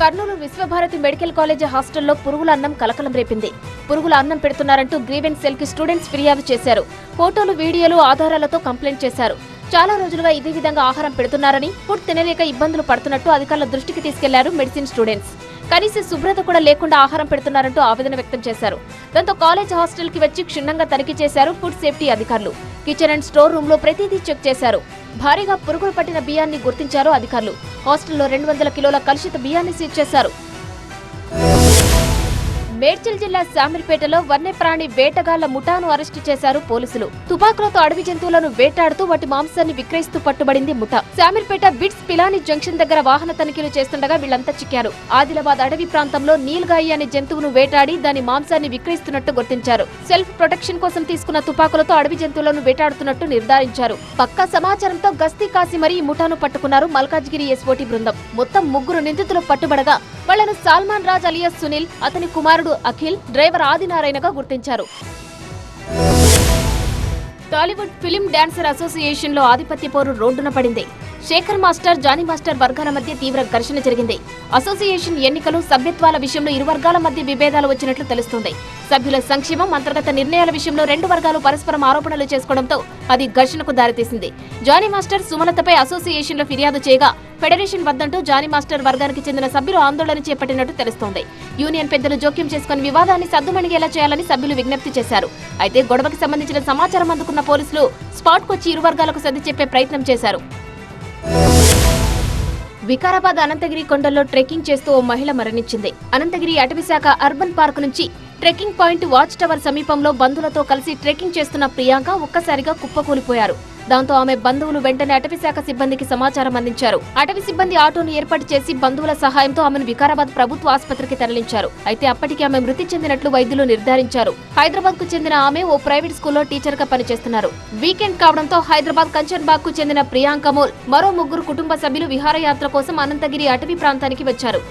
Kurnool Visvabharati medical college హాస్టల్లో పురుగుల అన్నం కలకలం రేపింది. పురుగుల అన్నం పెడుతున్నారంటూ గ్రీవెన్స్ సెల్ కి స్టూడెంట్స్ ఫిర్యాదు చేశారు. ఫోటోలు, వీడియోలు, ఆధారాలతో కంప్లైంట్ చేశారు. చాలా రోజులుగా ఇదే విధంగా ఆహారం పెడుతున్నారని, ఫుడ్ తినలేక ఇబ్బందులు పడుతున్నట్టు అధికారుల దృష్టికి తీసుకెళ్లారు మెడిసిన్ స్టూడెంట్స్. కనీస శుభ్రత కూడా లేకుండా ఆహారం పెడుతున్నారంటూ ఆవేదన వ్యక్తం చేశారు. దాంతో కాలేజ్ హాస్టల్ కి వచ్చి క్షుణ్ణంగా తనిఖీ చేశారు ఫుడ్ సేఫ్టీ అధికారులు. కిచెన్ అండ్ స్టోర్ రూమ్ లో ప్రతిదీ చెక్ చేశారు. భారీగా పురుగులు పట్టిన బియ్యాన్ని గుర్తించారు అధికారులు. హాస్టల్లో 200 కిలోల కలుషిత బియ్యాన్ని సీజ్ చేశారు. మేడ్చల్ జిల్లా శామిర్పేటలో వన్యప్రాణి వేటగాళ్ల ముఠాను అరెస్టు చేశారు పోలీసులు. తుపాకులతో అడవి జంతువులను వేటాడుతూ వాటి మాంసాన్ని విక్రయిస్తూ పట్టుబడింది ముఠా. శామిర్పేట బిట్స్ పిలాని జంక్షన్ దగ్గర వాహన తనిఖీలు చేస్తుండగా వీళ్లంతా చిక్కారు. ఆదిలాబాద్ అడవి ప్రాంతంలో నీల్గాయి అనే జంతువును వేటాడి దాని మాంసాన్ని విక్రయిస్తున్నట్టు గుర్తించారు. సెల్ఫ్ ప్రొటెక్షన్ కోసం తీసుకున్న తుపాకులతో అడవి జంతువులను వేటాడుతున్నట్టు నిర్ధారించారు. పక్కా సమాచారంతో గస్తీ కాసి మరీ ఈ ముఠాను పట్టుకున్నారు మల్కాజ్గిరి ఎస్ఓటీ బృందం. మొత్తం 3 నిందితులు పట్టుబడగా వాళ్లను సల్మాన్ రాజ్ అలియాస్ సునీల్, అతని కుమారుడు అఖిల్, డ్రైవర్ ఆదినారాయణగా గుర్తించారు. టాలీవుడ్ ఫిలిం డాన్సర్ అసోసియేషన్ లో ఆధిపత్య పోరు రోడ్డున పడింది. శేఖర్ మాస్టర్, జానీ మాస్టర్ వర్గాల మధ్య తీవ్ర ఘర్షణ జరిగింది. అసోసియేషన్ ఎన్నికలు, సభ్యత్వాల విషయంలో ఇరు వర్గాల మధ్య విభేదాలు వచ్చినట్లు తెలుస్తోంది. సభ్యుల సంక్షేమం, అంతర్గత నిర్ణయాల విషయంలో 2 వర్గాలు పరస్పరం ఆరోపణలు చేసుకోవడంతో అది ఘర్షణకు దారితీసింది. జానీ మాస్టర్ సుమలతపై అసోసియేషన్ లో ఫిర్యాదు చేయగా ఫెడరేషన్ వద్దంటూ జానీ మాస్టర్ వర్గానికి చెందిన సభ్యులు ఆందోళన చేపట్టినట్టు తెలుస్తోంది. యూనియన్ పెద్దలు జోక్యం చేసుకుని వివాదాన్ని సద్దుమణిగేలా చేయాలని సభ్యులు విజ్ఞప్తి చేశారు. అయితే గొడవకి సంబంధించిన సమాచారం అందుకున్న పోలీసులు స్పాట్ కొచ్చి ఇరు వర్గాలకు సర్ది చెప్పే ప్రయత్నం చేశారు. వికారాబాద్ అనంతగిరి కొండల్లో ట్రెక్కింగ్ చేస్తూ ఓ మహిళ మరణించింది. అనంతగిరి అటవీశాఖ అర్బన్ పార్క్ నుంచి ట్రెక్కింగ్ పాయింట్ వాచ్ టవర్ సమీపంలో బంధువులతో కలిసి ట్రెక్కింగ్ చేస్తున్న ప్రియాంక ఒక్కసారిగా కుప్పకూలిపోయారు. దాంతో ఆమె బంధువులు వెంటనే అటవీశాఖ సిబ్బందికి సమాచారం అందించారు. అటవీ సిబ్బంది ఆటోను ఏర్పాటు చేసి బంధువుల సహాయంతో ఆమెను వికారాబాద్ ప్రభుత్వ ఆసుపత్రికి తరలించారు. అయితే అప్పటికి ఆమె మృతి చెందినట్లు వైద్యులు నిర్ధారించారు. హైదరాబాద్ కు చెందిన ఆమె ఓ ప్రైవేట్ స్కూల్లో టీచర్ గా పనిచేస్తున్నారు. వీకెండ్ కావడంతో హైదరాబాద్ కంచన్బాగ్ కు చెందిన ప్రియాంక మోల్, మరో 3 కుటుంబ సభ్యులు విహారయాత్ర కోసం అనంతగిరి అటవీ ప్రాంతానికి వచ్చారు.